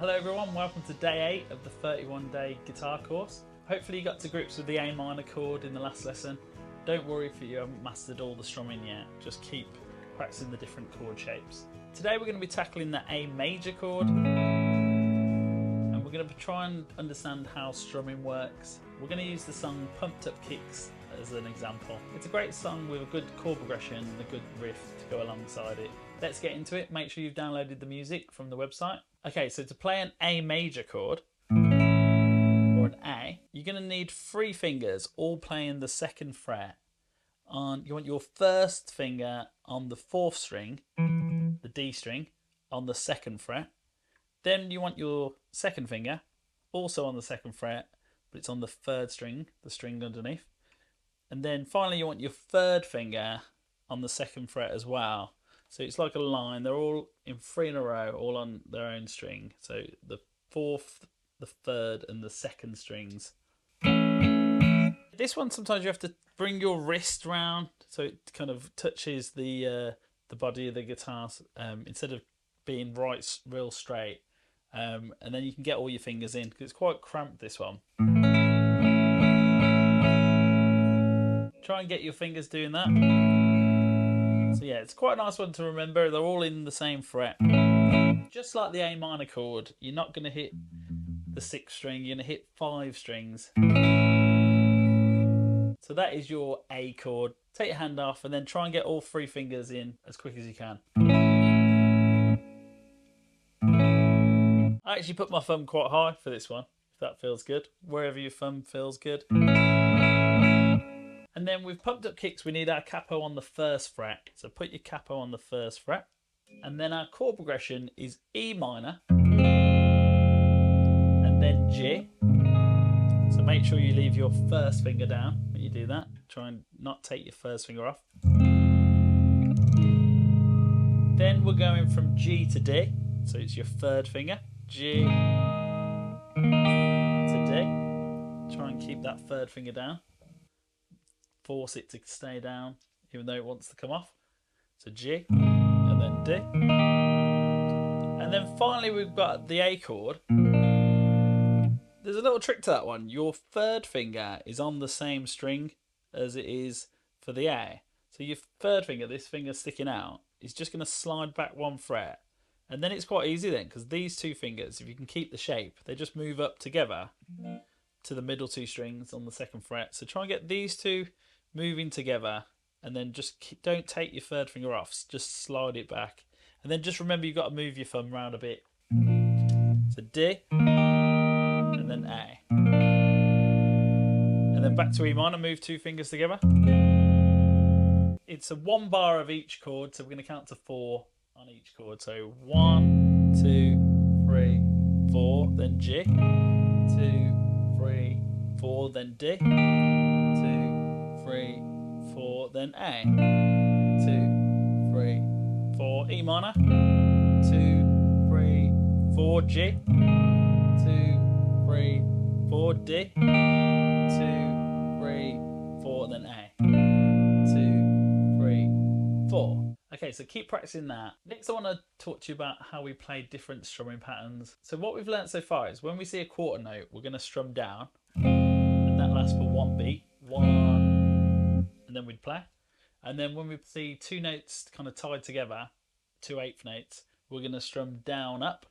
Hello everyone, welcome to day 8 of the 31-day guitar course. Hopefully you got to grips with the A minor chord in the last lesson. Don't worry if you haven't mastered all the strumming yet, just keep practicing the different chord shapes. Today we're going to be tackling the A major chord and we're going to try and understand how strumming works. We're going to use the song Pumped Up Kicks as an example. It's a great song with a good chord progression and a good riff to go alongside it. Let's get into it. Make sure you've downloaded the music from the website. Okay, so to play an A major chord, or an A, you're going to need 3 fingers all playing the 2nd fret. You want your first finger on the 4th string, the D string, on the 2nd fret. Then you want your 2nd finger also on the 2nd fret, but it's on the 3rd string, the string underneath. And then finally you want your 3rd finger on the 2nd fret as well. So it's like a line, they're all in 3 in a row, all on their own string. So the 4th, the 3rd and the 2nd strings. This one sometimes you have to bring your wrist round so it kind of touches the body of the guitar instead of being real straight. And then you can get all your fingers in because it's quite cramped, this one. Try and get your fingers doing that. So yeah, it's quite a nice one to remember. They're all in the same fret. Just like the A minor chord, you're not going to hit the 6th string, you're going to hit 5 strings. So that is your A chord. Take your hand off and then try and get all 3 fingers in as quick as you can. I actually put my thumb quite high for this one, if that feels good. Wherever your thumb feels good. And then with pumped up kicks, we need our capo on the 1st fret. So put your capo on the 1st fret. And then our chord progression is E minor and then G. So make sure you leave your 1st finger down when you do that. Try and not take your 1st finger off. Then we're going from G to D. So it's your 3rd finger. G to D. Try and keep that 3rd finger down. Force it to stay down even though it wants to come off. So G and then D. And then finally we've got the A chord. There's a little trick to that one. Your 3rd finger is on the same string as it is for the A. So your 3rd finger, this finger sticking out, is just going to slide back 1 fret. And then it's quite easy then, because these 2 fingers, if you can keep the shape, they just move up together to the middle 2 strings on the 2nd fret. So try and get these 2 moving together and then just don't take your 3rd finger off, just slide it back. And then just remember you've got to move your thumb around a bit. So D and then A. And then back to E minor, move 2 fingers together. It's a 1 bar of each chord, so we're going to count to 4 on each chord. So 1, 2, 3, 4, then G, 2, 3, 4, then D, 2, 3, 4, then A, 2, 3, 4, E minor, 2, 3, 4, G, 2, 3, 4, D, 2, 3, 4, then A, 2, 3, 4. Okay, so keep practicing that. Next I want to talk to you about how we play different strumming patterns. So what we've learnt so far is when we see a quarter note, we're going to strum down, and that lasts for 1 beat, 1, and then we'd play. And then when we see 2 notes kind of tied together, 2 8th notes, we're going to strum down, up,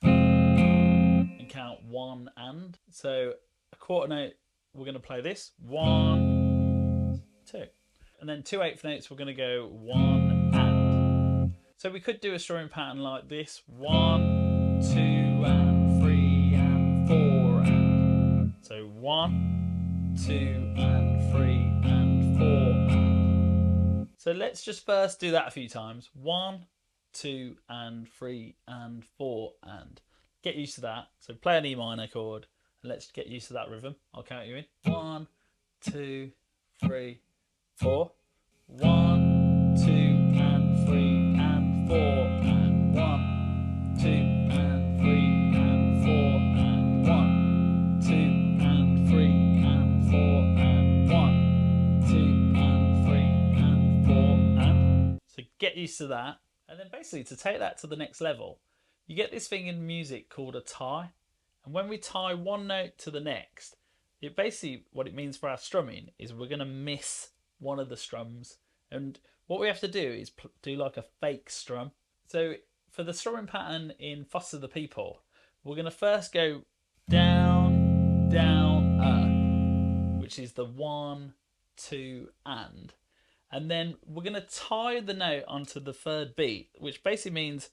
and count 1 and. So a quarter note, we're going to play this, 1, 2. And then 2 8th notes, we're going to go 1 and. So we could do a strumming pattern like this, 1, 2 and 3 and 4 and. So 1, 2 and 3 and 4 and. So let's just first do that a few times. 1, 2 and 3 and 4 and. Get used to that. So play an E minor chord and let's get used to that rhythm. I'll count you in. 1, 2, 3, 4. 1, 2 and 3 and 4 and 1, 2 and 3 and 4 and 1, 2 and 3 and 4 and 1, 2 and 3 and 4 and. So get used to that. And then basically to take that to the next level, You get this thing in music called a tie. And when we tie one note to the next, it basically, what it means for our strumming is we're going to miss one of the strums. And what we have to do is do like a fake strum. So for the strumming pattern in Foster the People, we're going to first go down, down, which is the 1, 2, and. And then we're going to tie the note onto the third beat, which basically means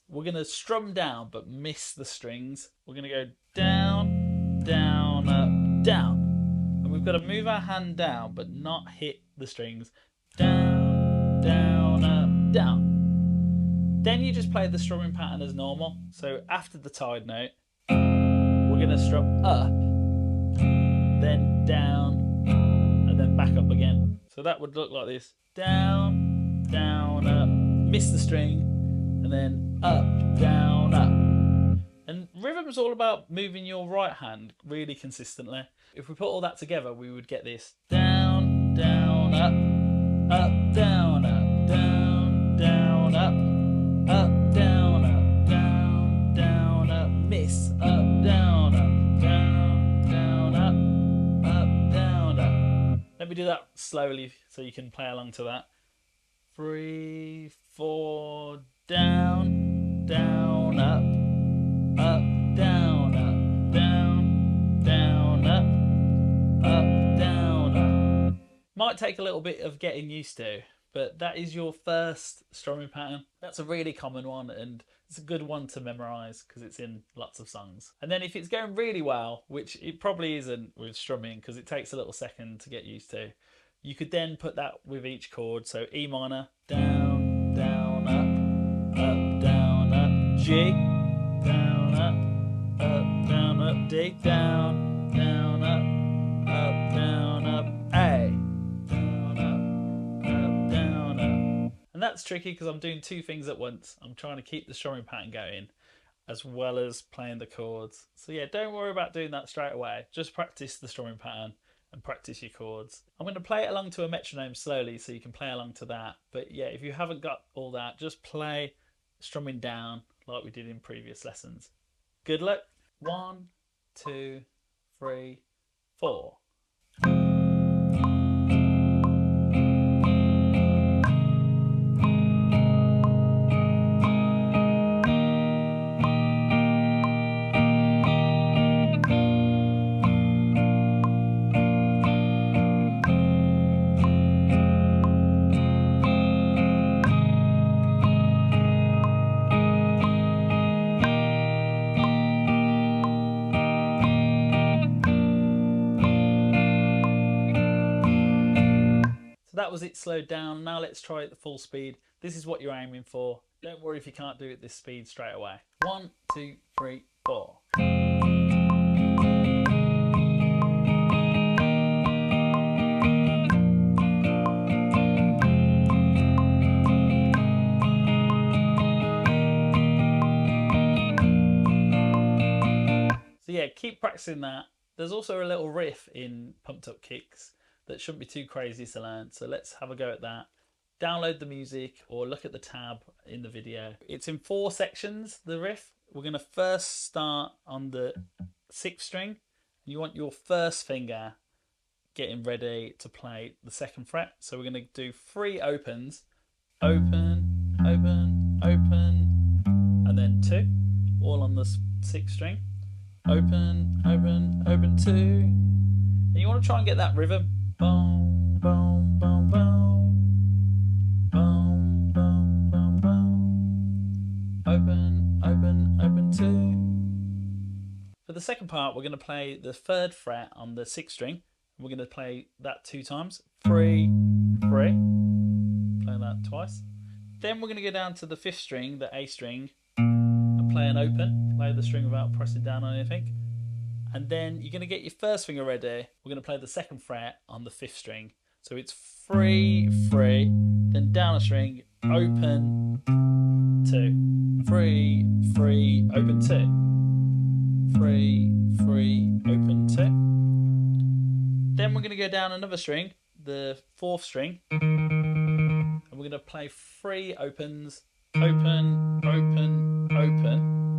we're going to strum down but miss the strings. We're going to go down, down, up, down. And we've got to move our hand down but not hit the strings. Down, down, up, down. Then you just play the strumming pattern as normal. So after the tied note, we're going to strum up, then down, and then back up again. So that would look like this. Down, down, up, miss the string, and then up, down, up. And rhythm is all about moving your right hand really consistently. If we put all that together, we would get this. Down, down, up, down, up, down, down, up, down, up, down, down, up, miss, up, down, up, down, down, up, down, up. Let me do that slowly so you can play along to that. 3, 4, down, down, up, down, down, down, up, down, up. Might take a little bit of getting used to, but that is your first strumming pattern. That's a really common one, and it's a good one to memorise because it's in lots of songs. And then if it's going really well, which it probably isn't with strumming because it takes a little second to get used to, you could then put that with each chord. So E minor, down, down, up, down, up, G, down, up, down, up, D, down, down, up, down, up, A, down, up, down, up. And that's tricky because I'm doing two things at once. I'm trying to keep the strumming pattern going as well as playing the chords. So yeah, don't worry about doing that straight away. Just practice the strumming pattern and practice your chords. I'm going to play it along to a metronome slowly so you can play along to that. But yeah, if you haven't got all that, just play strumming down like we did in previous lessons. Good luck. 1, 2, 3, 4. That was it slowed down. Now let's try it at full speed. This is what you're aiming for. Don't worry if you can't do it this speed straight away. 1, 2, 3, 4. So yeah, keep practicing that. There's also a little riff in Pumped Up Kicks that shouldn't be too crazy to learn. So let's have a go at that. Download the music or look at the tab in the video. It's in 4 sections, the riff. We're going to first start on the 6th string. You want your first finger getting ready to play the 2nd fret. So we're going to do 3 opens. Open, open, open, and then 2, all on the 6th string. Open, open, open, 2. And you want to try and get that rhythm. Boom, boom, boom, boom. Boom, boom, boom, boom. Open, open, open, 2. For the second part, we're going to play the 3rd fret on the 6th string. We're going to play that 2 times. 3, 3. Play that twice. Then we're going to go down to the 5th string, the A string, and play an open. Play the string without pressing down on anything. And then you're going to get your first finger ready. We're going to play the 2nd fret on the 5th string. So it's 3, 3, then down a string, open, 2. 3, 3, open, 2. 3, 3, open, 2. Then we're going to go down another string, the 4th string. And we're going to play 3 opens, open, open, open.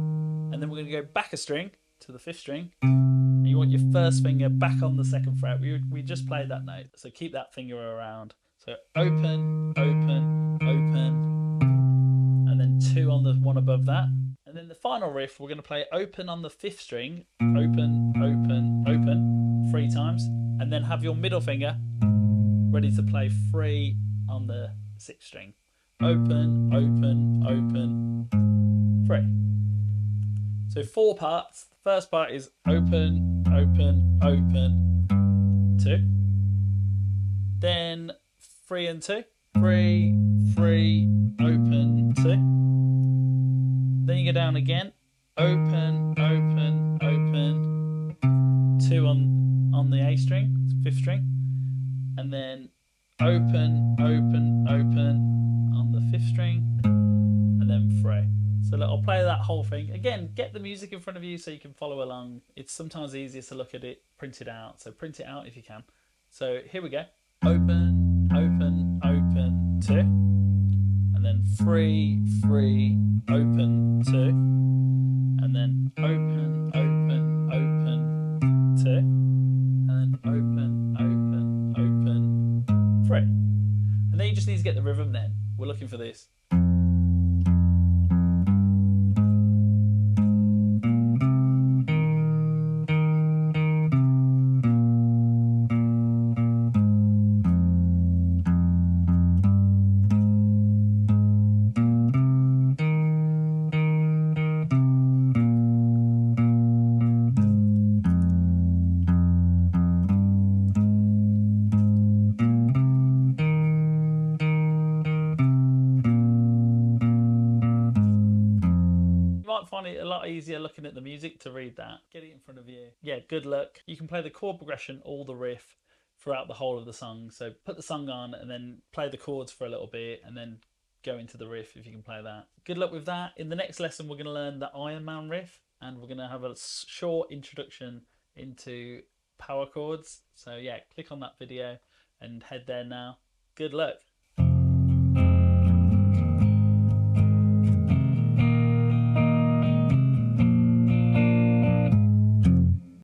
we're going to go back a string to the 5th string. And you want your first finger back on the 2nd fret. We just played that note, so keep that finger around. So open, open, open, and then 2 on the one above that. And then the final riff, we're going to play open on the 5th string, open, open, open, 3 times, and then have your middle finger ready to play 3 on the 6th string. Open, open, open, 3. So 4 parts. The first part is open, open, open, 2. Then 3 and 2. 3, 3, open, 2. Then you go down again. Open, open, open, 2 on the A string, 5th string. And then open, open, open on the 5th string. And then 3. So look, I'll play that whole thing. Again, get the music in front of you so you can follow along. It's sometimes easier to look at it printed out. So print it out if you can. So here we go. Open, open, open, 2. And then 3, 3, open, 2. And then open, open, open, 2. And then open, open, open, 3. And then you just need to get the rhythm then. We're looking for this. Find it a lot easier looking at the music to read that. Get it in front of you. Yeah, good luck. You can play the chord progression or the riff throughout the whole of the song. So put the song on and then play the chords for a little bit and then go into the riff if you can play that. Good luck with that. In the next lesson, we're going to learn the Iron Man riff and we're going to have a short introduction into power chords. So yeah, click on that video and head there now. Good luck.